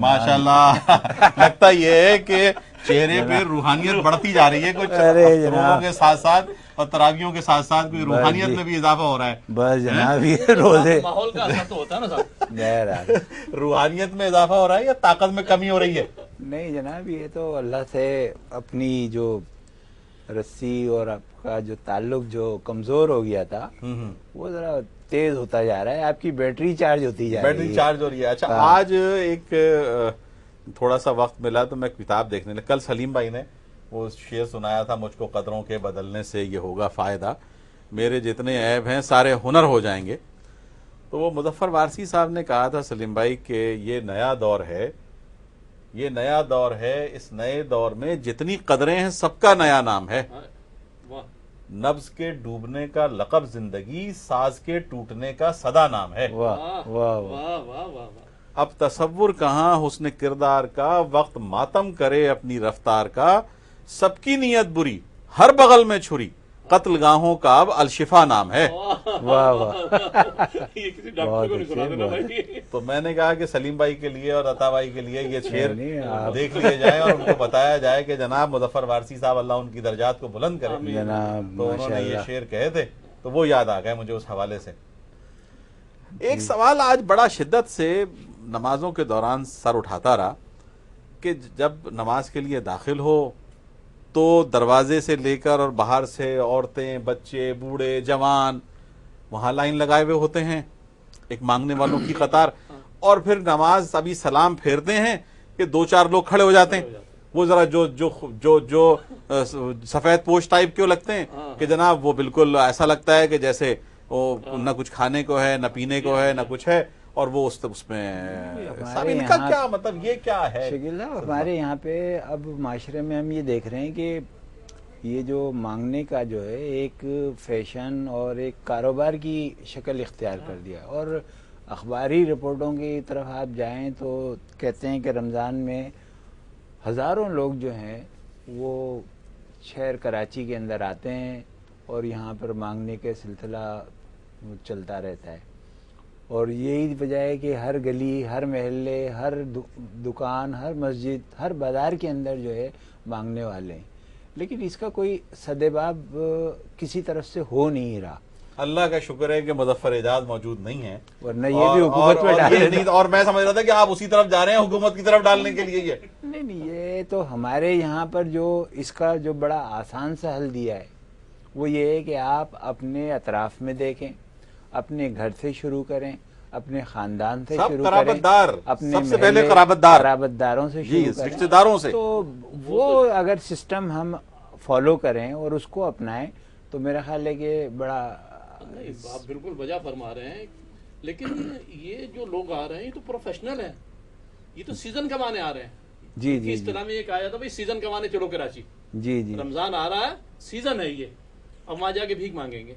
ماشاءاللہ لگتا یہ ہے کہ چہرے پہ روحانیت بڑھتی جا رہی ہے کچھ روزوں کے ساتھ ساتھ اور تراویحوں کے ساتھ ساتھ کوئی روحانیت میں بھی اضافہ ہو رہا ہے. بس جناب یہ روزے ماحول کا اثر تو ہوتا ہے نا صاحب. روحانیت میں اضافہ ہو رہا ہے یا طاقت میں کمی ہو رہی ہے؟ نہیں جناب، یہ تو اللہ سے اپنی جو رسی اور آپ کا جو تعلق جو کمزور ہو گیا تھا وہ ذرا تیز ہوتا جا رہا ہے. آپ کی بیٹری چارج ہوتی جا رہی ہے. بیٹری چارج ہو رہی ہے. اچھا آج ایک تھوڑا سا وقت ملا تو میں کتاب دیکھنے لگا. کل سلیم بھائی نے وہ شعر سنایا تھا، مجھ کو قدروں کے بدلنے سے یہ ہوگا فائدہ، میرے جتنے عیب ہیں سارے ہنر ہو جائیں گے. تو وہ مظفر وارثی صاحب نے کہا تھا سلیم بھائی کہ یہ نیا دور ہے، یہ نیا دور ہے، اس نئے دور میں جتنی قدریں ہیں سب کا نیا نام ہے. نبض کے ڈوبنے کا لقب زندگی، ساز کے ٹوٹنے کا صدا نام ہے. واہ واہ واہ. اب تصور کہاں حسن کردار کا، وقت ماتم کرے اپنی رفتار کا، سب کی نیت بری ہر بغل میں چھری، قتل گاہوں کا اب الشفا نام ہے. واہ واہ. یہ کسی ڈاکٹر کو نہیں سنا دینا بھائی. تو میں نے کہا کہ سلیم بھائی کے لیے اور عطا بھائی کے لیے یہ شعر دیکھ لیے جائیں اور ان کو بتایا جائے کہ جناب مظفر وارثی صاحب اللہ ان کی درجات کو بلند کرے. جناب تو انہوں نے یہ شعر کہے تھے تو وہ یاد آ گئے مجھے اس حوالے سے. ایک سوال آج بڑا شدت سے نمازوں کے دوران سر اٹھاتا رہا کہ جب نماز کے لیے داخل ہو تو دروازے سے لے کر اور باہر سے عورتیں، بچے، بوڑھے، جوان وہاں لائن لگائے ہوئے ہوتے ہیں، ایک مانگنے والوں کی قطار، اور پھر نماز ابھی سلام پھیرتے ہیں کہ دو چار لوگ کھڑے ہو جاتے ہیں. وہ ذرا جو سفید پوش ٹائپ کے لگتے ہیں کہ جناب وہ بالکل ایسا لگتا ہے کہ جیسے وہ نہ کچھ کھانے کو ہے نہ پینے کو ہے نہ کچھ ہے، اور وہ اس میں ان کا کیا مطلب یہ کیا ہے؟ شکیل صاحب ہمارے یہاں پہ اب معاشرے میں ہم یہ دیکھ رہے ہیں کہ یہ جو مانگنے کا جو ہے ایک فیشن اور ایک کاروبار کی شکل اختیار کر دیا. اور اخباری رپورٹوں کی طرف آپ جائیں تو کہتے ہیں کہ رمضان میں ہزاروں لوگ جو ہیں وہ شہر کراچی کے اندر آتے ہیں اور یہاں پر مانگنے کے سلسلہ چلتا رہتا ہے. اور یہی وجہ ہے کہ ہر گلی، ہر محلے، ہر دکان، ہر مسجد، ہر بازار کے اندر جو ہے مانگنے والے ہیں. لیکن اس کا کوئی سدباب کسی طرف سے ہو نہیں رہا. اللہ کا شکر ہے کہ مظفر اعجاز موجود نہیں ہے، ورنہ یہ بھی حکومت میں ڈالے. اور میں سمجھ رہا تھا کہ آپ اسی طرف جا رہے ہیں حکومت کی طرف ڈالنے کے لیے. نہیں، یہ تو ہمارے یہاں پر جو اس کا جو بڑا آسان سا حل دیا ہے وہ یہ ہے کہ آپ اپنے اطراف میں دیکھیں، اپنے گھر سے شروع کریں، اپنے خاندان سے شروع کریں، قرابت دار، اپنے سب سے پہلے قرابت داروں سے شروع کریں، رشتہ داروں سے. تو وہ اگر سسٹم ہم فالو کریں اور اس کو اپنائیں تو میرا خیال ہے کہ بڑا. آپ بالکل وجہ فرما رہے ہیں، لیکن یہ جو لوگ آ رہے ہیں یہ تو پروفیشنل ہیں، یہ تو سیزن کمانے آ رہے ہیں. جی جی. اس طرح میں یہ کہا جاتا بھائی سیزن کمانے چلو کراچی. جی جی. رمضان آ رہا ہے، سیزن ہے یہ، اب وہاں جا کے بھیک مانگیں گے.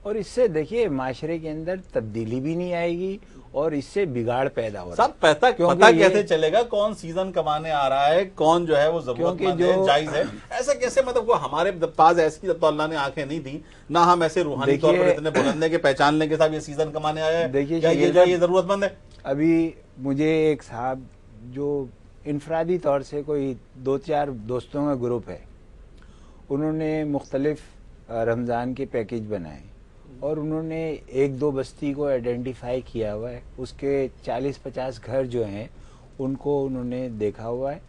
اور اس سے دیکھیے معاشرے کے اندر تبدیلی بھی نہیں آئے گی اور اس سے بگاڑ پیدا ہو رہا ہے. سب پتہ کیسے چلے گا کون سیزن کمانے آ رہا ہے، کون جو ہے وہ ضرورت مند ہے، جائز ہے؟ ایسا کیسے؟ مطلب وہ ہمارے پاس ایسی تو اللہ نے آنکھیں نہیں دی، نہ ہم ایسے روحانی طور پر اتنے بلندے کے پہچاننے کے ساتھ یہ سیزن کمانے آیا ہے. دیکھیے یہ ضرورت مند ہے. ابھی مجھے ایک صاحب جو انفرادی طور سے کوئی 2-4 دوستوں کا گروپ ہے، انہوں نے مختلف رمضان کے پیکیج بنائے اور انہوں نے 1-2 بستی کو آئیڈینٹیفائی کیا ہوا ہے. اس کے 40-50 گھر جو ہیں ان کو انہوں نے دیکھا ہوا ہے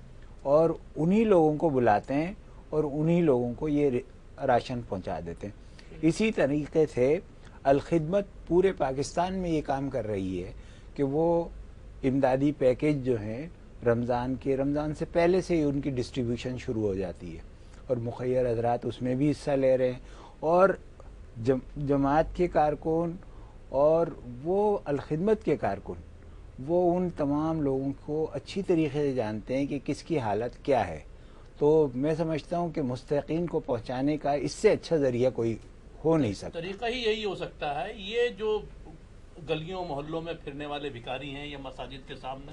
اور انہی لوگوں کو بلاتے ہیں اور انہی لوگوں کو یہ راشن پہنچا دیتے ہیں. اسی طریقے سے الخدمت پورے پاکستان میں یہ کام کر رہی ہے کہ وہ امدادی پیکیج جو ہیں رمضان سے پہلے سے ہی ان کی ڈسٹریبیوشن شروع ہو جاتی ہے اور مخیر حضرات اس میں بھی حصہ لے رہے ہیں. اور جماعت کے کارکن اور وہ الخدمت کے کارکن وہ ان تمام لوگوں کو اچھی طریقے سے جانتے ہیں کہ کس کی حالت کیا ہے. تو میں سمجھتا ہوں کہ مستحقین کو پہنچانے کا اس سے اچھا ذریعہ کوئی ہو نہیں سکتا. طریقہ ہی یہی ہو سکتا ہے. یہ جو گلیوں محلوں میں پھرنے والے بھکاری ہیں یا مساجد کے سامنے،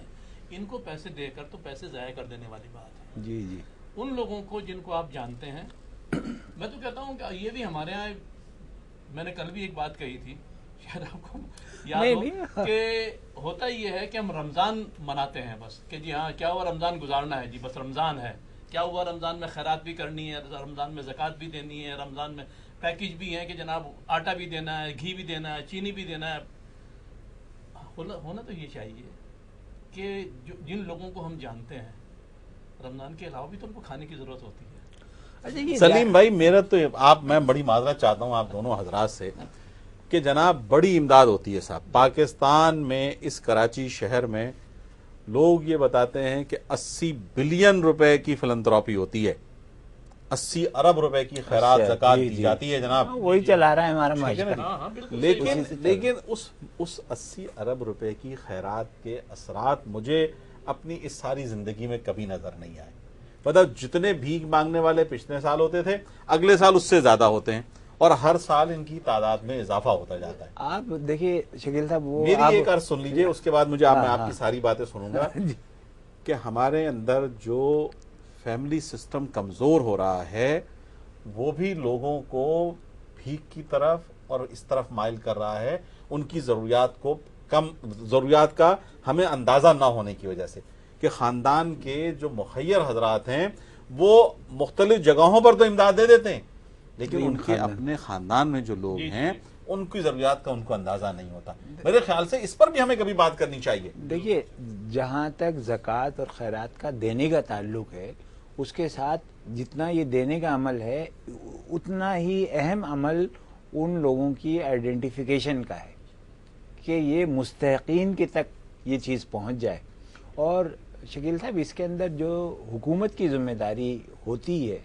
ان کو پیسے دے کر تو پیسے ضائع کر دینے والی بات ہے. جی جی. ان لوگوں کو جن کو آپ جانتے ہیں، میں تو کہتا ہوں کہ یہ بھی ہمارے ہاں، میں نے کل بھی ایک بات کہی تھی شاید آپ کو یاد نہیں، ہو نہیں۔ کہ ہوتا یہ ہے کہ ہم رمضان مناتے ہیں بس، کہ جی ہاں کیا ہوا رمضان گزارنا ہے، جی بس رمضان ہے، کیا ہوا رمضان میں خیرات بھی کرنی ہے، رمضان میں زکوٰۃ بھی دینی ہے، رمضان میں پیکج بھی ہے کہ جناب آٹا بھی دینا ہے، گھی بھی دینا ہے، چینی بھی دینا ہے۔ ہونا تو یہ چاہیے کہ جن لوگوں کو ہم جانتے ہیں رمضان کے علاوہ بھی تو ان کو کھانے کی ضرورت ہوتی ہے۔ اچھا یہ سلیم بھائی میرا تو میں بڑی معذرت چاہتا ہوں آپ دونوں حضرات سے کہ جناب بڑی امداد ہوتی ہے صاحب۔ پاکستان میں اس کراچی شہر میں لوگ یہ بتاتے ہیں کہ 80 بلین روپے کی فلنتراپی ہوتی ہے، 80 ارب روپے کی خیرات اچھا، زکوٰۃ جی، دی جی۔ جاتی ہے جناب۔ ہاں، وہی چلا رہا ہے ہمارا معاشرہ۔ ہاں ہاں بالکل لیکن اس 80 ارب روپے کی خیرات کے اثرات مجھے اپنی اس ساری زندگی میں کبھی نظر نہیں آئے۔ مطلب جتنے بھیک مانگنے والے پچھلے سال ہوتے تھے اگلے سال اس سے زیادہ ہوتے ہیں، اور ہر سال ان کی تعداد میں اضافہ ہوتا جاتا ہے۔ آپ دیکھیے شکیل صاحب، وہ میری ایک عرض سن لیجئے، اس کے بعد میں آپ کی ساری باتیں سنوں گا جی۔ کہ ہمارے اندر جو فیملی سسٹم کمزور ہو رہا ہے وہ بھی لوگوں کو بھیک کی طرف اور اس طرف مائل کر رہا ہے، ان کی ضروریات کا ہمیں اندازہ نہ ہونے کی وجہ سے، کہ خاندان کے جو مخیر حضرات ہیں وہ مختلف جگہوں پر تو امداد دے دیتے ہیں لیکن ان کے اپنے خاندان میں جو لوگ ہیں ان کی ضروریات کا ان کو اندازہ نہیں ہوتا۔ میرے خیال سے اس پر بھی ہمیں کبھی بات کرنی چاہیے۔ دیکھیے جہاں تک زکوٰۃ اور خیرات کا دینے کا تعلق ہے، اس کے ساتھ جتنا یہ دینے کا عمل ہے اتنا ہی اہم عمل ان لوگوں کی آئیڈینٹیفیکیشن کا ہے کہ یہ مستحقین کے تک یہ چیز پہنچ جائے۔ اور شکیل صاحب اس کے اندر جو حکومت کی ذمہ داری ہوتی ہے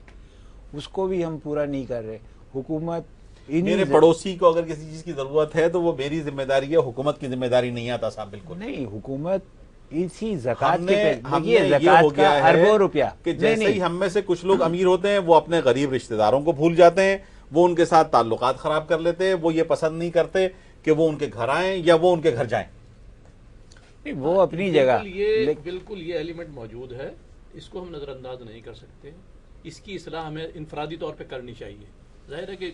اس کو بھی ہم پورا نہیں کر رہے۔ حکومت میرے پڑوسی کو اگر کسی چیز کی ضرورت ہے تو وہ میری ذمہ داری ہے، حکومت کی ذمہ داری نہیں آتا صاحب۔ بالکل نہیں، حکومت اسی زکوٰۃ کے ہم دیکھیے نے یہ زکوٰۃ ہو گیا کا ہے اربوں روپیہ کہ جیسے ہی ہم میں سے کچھ لوگ امیر ہوتے ہیں وہ اپنے غریب رشتہ داروں کو بھول جاتے ہیں، وہ ان کے ساتھ تعلقات خراب کر لیتے ہیں، وہ یہ پسند نہیں کرتے کہ وہ ان کے گھر آئیں یا وہ ان کے گھر جائیں۔ وہ اپنی جگہ بالکل یہ ایلیمنٹ موجود ہے، اس کو ہم نظر انداز نہیں کر سکتے۔ اس کی اصلاح ہمیں انفرادی طور پہ کرنی چاہیے۔ ظاہر ہے کہ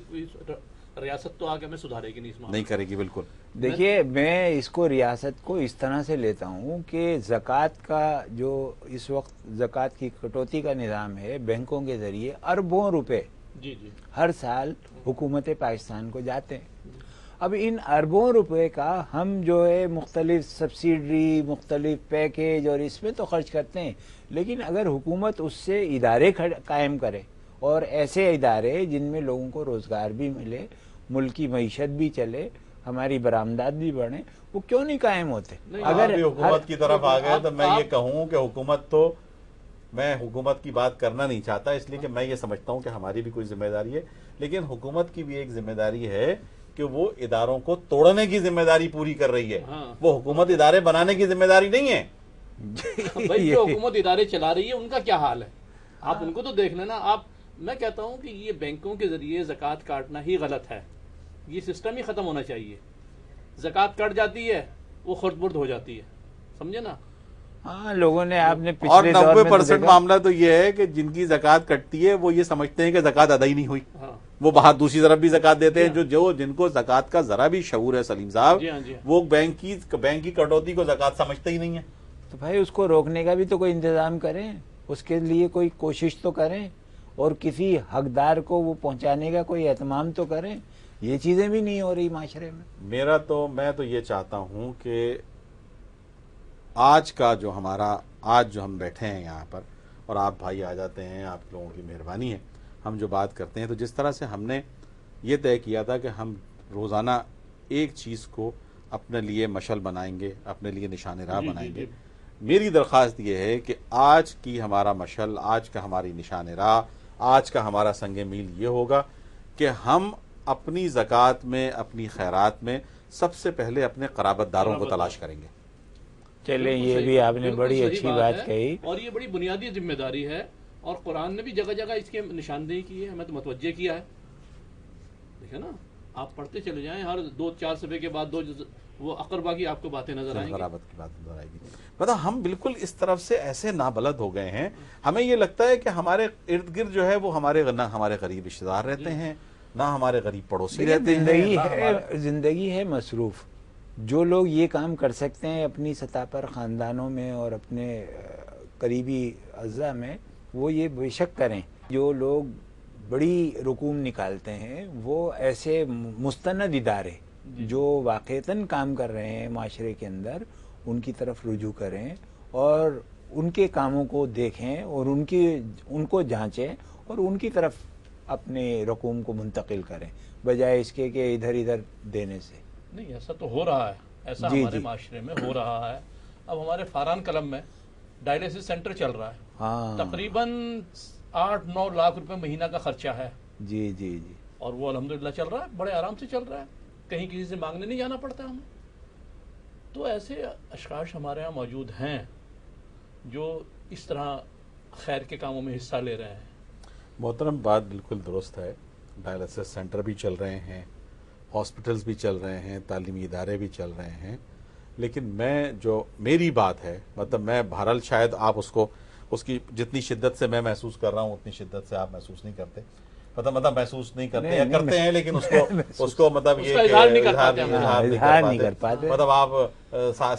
ریاست تو آگے ہمیں سدھارے گی نہیں کرے گی۔ بالکل دیکھیے میں اس کو ریاست کو اس طرح سے لیتا ہوں کہ زکوٰۃ کا جو اس وقت زکوٰۃ کی کٹوتی کا نظام ہے بینکوں کے ذریعے اربوں روپے جی ہر سال حکومت پاکستان کو جاتے ہیں۔ اب ان اربوں روپے کا ہم جو ہے مختلف سبسیڈری، مختلف پیکیج اور اس میں تو خرچ کرتے ہیں، لیکن اگر حکومت اس سے ادارے قائم کرے اور ایسے ادارے جن میں لوگوں کو روزگار بھی ملے، ملک کی معیشت بھی چلے، ہماری برآمدات بھی بڑھیں، وہ کیوں نہیں قائم ہوتے؟ اگر حکومت کی طرف آ گئے تو میں یہ کہوں کہ میں حکومت کی بات کرنا نہیں چاہتا، اس لیے کہ میں یہ سمجھتا ہوں کہ ہماری بھی کوئی ذمہ داری ہے، لیکن حکومت کی بھی ایک ذمہ داری ہے کہ وہ اداروں کو توڑنے کی ذمہ داری پوری کر رہی ہے۔ وہ حکومت ادارے بنانے کی ذمہ داری نہیں ہے۔ بھائی جو حکومت ادارے چلا رہی ہے ان کا کیا حال ہے، آپ ان کو تو دیکھ لینا۔ میں کہتا ہوں کہ یہ بینکوں کے ذریعے زکوٰۃ کاٹنا ہی غلط ہے، یہ سسٹم ہی ختم ہونا چاہیے۔ زکوٰۃ کٹ جاتی ہے وہ خرد برد ہو جاتی ہے، سمجھے نا؟ ہاں، لوگوں نے آپ نے اور پچھلے دور میں 90% معاملہ تو یہ ہے کہ جن کی زکوٰۃ کٹتی ہے وہ یہ سمجھتے ہیں کہ زکوٰۃ ادا ہی نہیں ہوئی، وہ باہر دوسری طرف بھی زکوٰۃ دیتے ہیں۔ جو جن کو زکوٰۃ کا ذرا بھی شعور ہے سلیم صاحب، وہ بینک کی کٹوتی کو زکوٰۃ سمجھتے ہی نہیں ہے۔ تو بھائی اس کو روکنے کا بھی تو کوئی انتظام کریں، اس کے لیے کوئی کوشش تو کریں، اور کسی حقدار کو وہ پہنچانے کا کوئی اہتمام تو کریں۔ یہ چیزیں بھی نہیں ہو رہی معاشرے میں۔ میں تو یہ چاہتا ہوں کہ آج جو ہم بیٹھے ہیں یہاں پر اور آپ بھائی آ جاتے ہیں، آپ لوگوں کی مہربانی ہے، ہم جو بات کرتے ہیں تو جس طرح سے ہم نے یہ طے کیا تھا کہ ہم روزانہ ایک چیز کو اپنے لیے مشعل بنائیں گے، اپنے لیے نشان راہ بنائیں گے۔ میری درخواست یہ ہے کہ آج کی ہمارا مشعل، آج کا ہماری نشان راہ، آج کا ہمارا سنگ میل یہ ہوگا کہ ہم اپنی زکوٰۃ میں، اپنی خیرات میں سب سے پہلے اپنے قرابت داروں کو تلاش کریں گے۔ چلیں، یہ بھی آپ نے بڑی اچھی بات کہی، اور یہ بڑی بنیادی ذمہ داری ہے، اور قرآن نے بھی جگہ جگہ اس کی نشاندہی کی ہے، ہمیں تو متوجہ کیا ہے۔ دیکھیں نا، آپ پڑھتے چلے جائیں، ہر 2-4 صفحے کے بعد وہ اقربا کی آپ کو باتیں نظر آئیں گی، قرابت کی بات نظر آئے گی۔ مطلب ہم بالکل اس طرف سے ایسے نابلد ہو گئے ہیں، ہمیں یہ لگتا ہے کہ ہمارے ارد گرد جو ہے وہ ہمارے غریب رشتہ دار رہتے ہیں، نہ ہمارے غریب پڑوسی رہتے ہیں. زندگی ہے مصروف. جو لوگ یہ کام کر سکتے ہیں اپنی سطح پر خاندانوں میں اور اپنے قریبی اعضاء میں وہ یہ بے شک کریں. جو لوگ بڑی رقوم نکالتے ہیں وہ ایسے مستند ادارے جو واقعتاً کام کر رہے ہیں معاشرے کے اندر ان کی طرف رجوع کریں اور ان کے کاموں کو دیکھیں اور ان کو جانچیں اور ان کی طرف اپنے رقوم کو منتقل کریں بجائے اس کے کہ ادھر ادھر دینے سے. نہیں ایسا تو ہو رہا ہے, ایسا ہمارے معاشرے میں ہو رہا ہے. اب ہمارے فاران قلم میں ڈائلیسس سینٹر چل رہا ہے, ہاں تقریباً 8-9 لاکھ روپے مہینہ کا خرچہ ہے. جی جی جی. اور وہ الحمدللہ چل رہا ہے, بڑے آرام سے چل رہا ہے, کہیں کسی سے مانگنے نہیں جانا پڑتا ہمیں. تو ایسے اشخاص ہمارے یہاں موجود ہیں جو اس طرح خیر کے کاموں میں حصہ لے رہے ہیں. محترم بات بالکل درست ہے. ڈائلیسس سینٹر بھی چل رہے ہیں, ہاسپٹلز بھی چل رہے ہیں, تعلیمی ادارے بھی چل رہے ہیں, لیکن میری بات ہے, مطلب میں بہرحال شاید آپ اس کی جتنی شدت سے میں محسوس کر رہا ہوں اتنی شدت سے آپ محسوس نہیں کرتے, مطلب محسوس نہیں کرتے یا کرتے ہیں لیکن اس کو مطلب یہ اظہار نہیں کر پاتے. مطلب آپ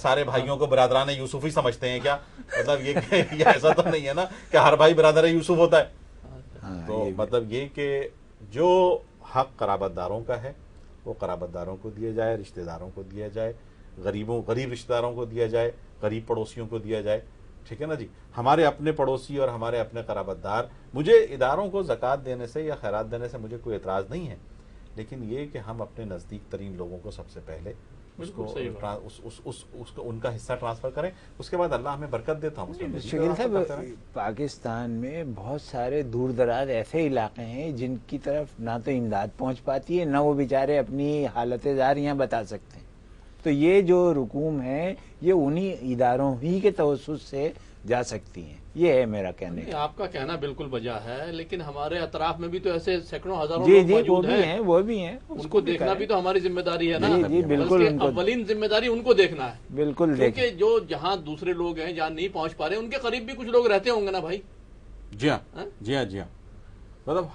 سارے بھائیوں کو برادران یوسف ہی سمجھتے ہیں کیا؟ مطلب یہ ایسا تو نہیں ہے نا کہ ہر بھائی برادر یوسف ہوتا ہے. تو مطلب یہ کہ جو حق قرابت داروں کا ہے وہ قرابت داروں کو دیا جائے, رشتہ داروں کو دیا جائے, غریب رشتہ داروں کو دیا جائے, غریب پڑوسیوں کو دیا جائے. ٹھیک ہے نا جی. ہمارے اپنے پڑوسی اور ہمارے اپنے قرابت دار, مجھے اداروں کو زکوٰۃ دینے سے یا خیرات دینے سے مجھے کوئی اعتراض نہیں ہے, لیکن یہ کہ ہم اپنے نزدیک ترین لوگوں کو سب سے پہلے ان کا حصہ ٹرانسفر کریں, اس کے بعد اللہ ہمیں برکت دیتا ہوں. شکیل صاحب, پاکستان میں بہت سارے دور دراز ایسے علاقے ہیں جن کی طرف نہ تو امداد پہنچ پاتی ہے نہ وہ بیچارے اپنی حالت زار یہاں بتا سکتے ہیں. تو یہ جو رقوم ہے یہ انہی اداروں ہی کے توسط سے جا سکتی ہیں. یہ ہے میرا کہنے کا. آپ کا کہنا بالکل بجا ہے, لیکن ہمارے اطراف میں بھی تو ایسے سینکڑوں ہزاروں جی لوگ موجود ہیں, وہ بھی ہیں. ان کو دیکھنا بھی تو ہماری ذمہ داری ہے نا. جی بالکل, اولین ذمہ داری ان کو دیکھنا ہے. بالکل, کیونکہ جو جہاں دوسرے لوگ ہیں جہاں نہیں پہنچ پا رہے ان کے قریب بھی کچھ لوگ رہتے ہوں گے نا بھائی. جی ہاں جی ہاں جی ہاں. مطلب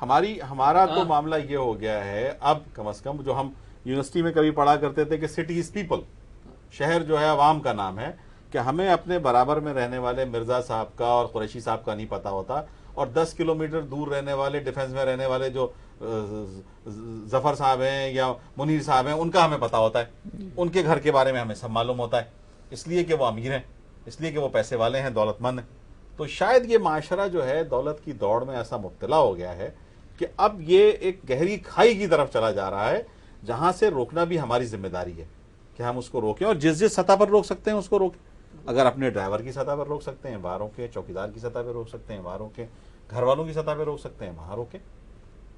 ہمارا تو معاملہ یہ ہو گیا ہے اب, کم از کم جو ہم یونیورسٹی میں کبھی پڑھا کرتے تھے کہ سٹی از پیپل, شہر جو ہے عوام کا نام ہے, کہ ہمیں اپنے برابر میں رہنے والے مرزا صاحب کا اور قریشی صاحب کا نہیں پتا ہوتا, اور 10 کلومیٹر دور رہنے والے ڈیفنس میں رہنے والے جو ظفر صاحب ہیں یا منیر صاحب ہیں ان کا ہمیں پتا ہوتا ہے, ان کے گھر کے بارے میں ہمیں سب معلوم ہوتا ہے, اس لیے کہ وہ امیر ہیں, اس لیے کہ وہ پیسے والے ہیں, دولت مند ہیں. تو شاید یہ معاشرہ جو ہے دولت کی دوڑ میں ایسا مبتلا ہو گیا ہے کہ اب یہ ایک گہری کھائی کی طرف چلا جا رہا ہے جہاں سے روکنا بھی ہماری ذمہ داری ہے کہ ہم اس کو روکیں, اور جس سطح پر روک سکتے ہیں اس کو روکیں. اگر اپنے ڈرائیور کی سطح پر روک سکتے ہیں وہاں روکیں, چوکیدار کی سطح پہ روک سکتے ہیں وہاں روکیں, گھر والوں کی سطح پہ روک سکتے ہیں وہاں روکیں.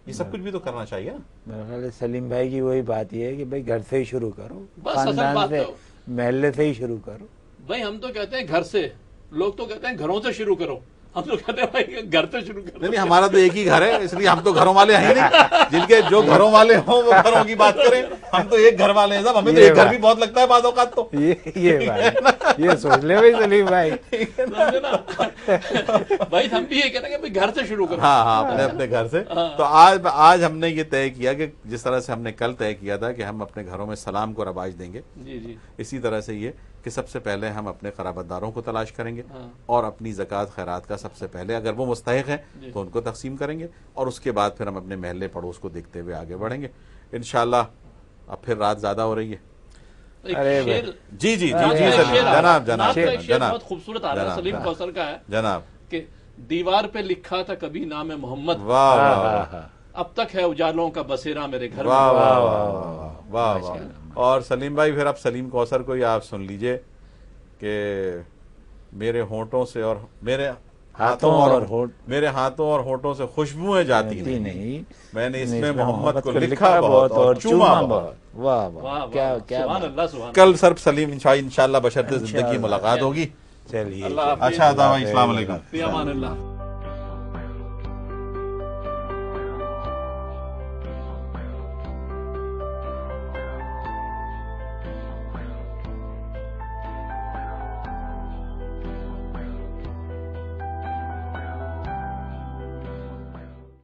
یہ سب کچھ بھی تو کرنا چاہیے نا. میرا خیال ہے سلیم بھائی کی وہی بات یہ ہے کہ بھائی گھر سے ہی شروع کرو, بس اصل خاندان بات سے, تو محلے سے ہی شروع کرو. بھائی ہم تو کہتے ہیں گھر سے, لوگ تو کہتے ہیں گھروں سے شروع کرو, ہم تو کہتے ہیں بھائی گھر سے شروع کرو. نہیں, ہمارا تو ایک ہی گھر ہے, اس لیے ہم تو گھروں والے ہیں نہیں. جن کے جو گھروں والے ہوں وہ گھروں کی بات کریں, ہم تو ایک گھر والے ہیں صاحب, ہمیں تو ایک گھر بھی بہت لگتا ہے بعض اوقات. تو یہ بات یہ سوچ لے بھائی سلیم بھائی. بھائی ہم بھی یہ کہتے ہیں کہ گھر سے شروع کرو. ہاں اپنے گھر سے. تو آج ہم نے یہ طے کیا کہ جس طرح سے ہم نے کل طے کیا تھا کہ ہم اپنے گھروں میں سلام کو رواج دیں گے, جی اسی طرح سے یہ کہ سب سے پہلے ہم اپنے قرابت داروں کو تلاش کریں گے اور اپنی زکوٰۃ خیرات کا سب سے پہلے اگر وہ مستحق ہیں تو ان کو تقسیم کریں گے, اور اس کے بعد پھر ہم اپنے محلے پڑوس کو دیکھتے ہوئے آگے بڑھیں گے انشاءاللہ. اب پھر رات زیادہ ہو رہی ہے. جی جناب بہت خوبصورت آ رہا ہے, سلیم کوثر کا ہے جناب, کہ دیوار پہ لکھا تھا کبھی نام محمد, واہ اب تک ہے اجالوں کا بسیرا میرے گھر. واہ واہ واہ واہ. اور سلیم بھائی پھر اب سلیم کوثر کو ہی آپ سن لیجئے کہ میرے ہونٹوں سے اور میرے ہاتھوں اور ہونٹوں سے خوشبوئیں جاتی نہیں, میں نے اس میں محمد کو لکھا بہت اور چوما بہت. واہ واہ, کیا کل سر سلیم انشاءاللہ بشرط زندگی ملاقات ہوگی. چلیے اچھا, السلام علیکم. فی امان اللہ.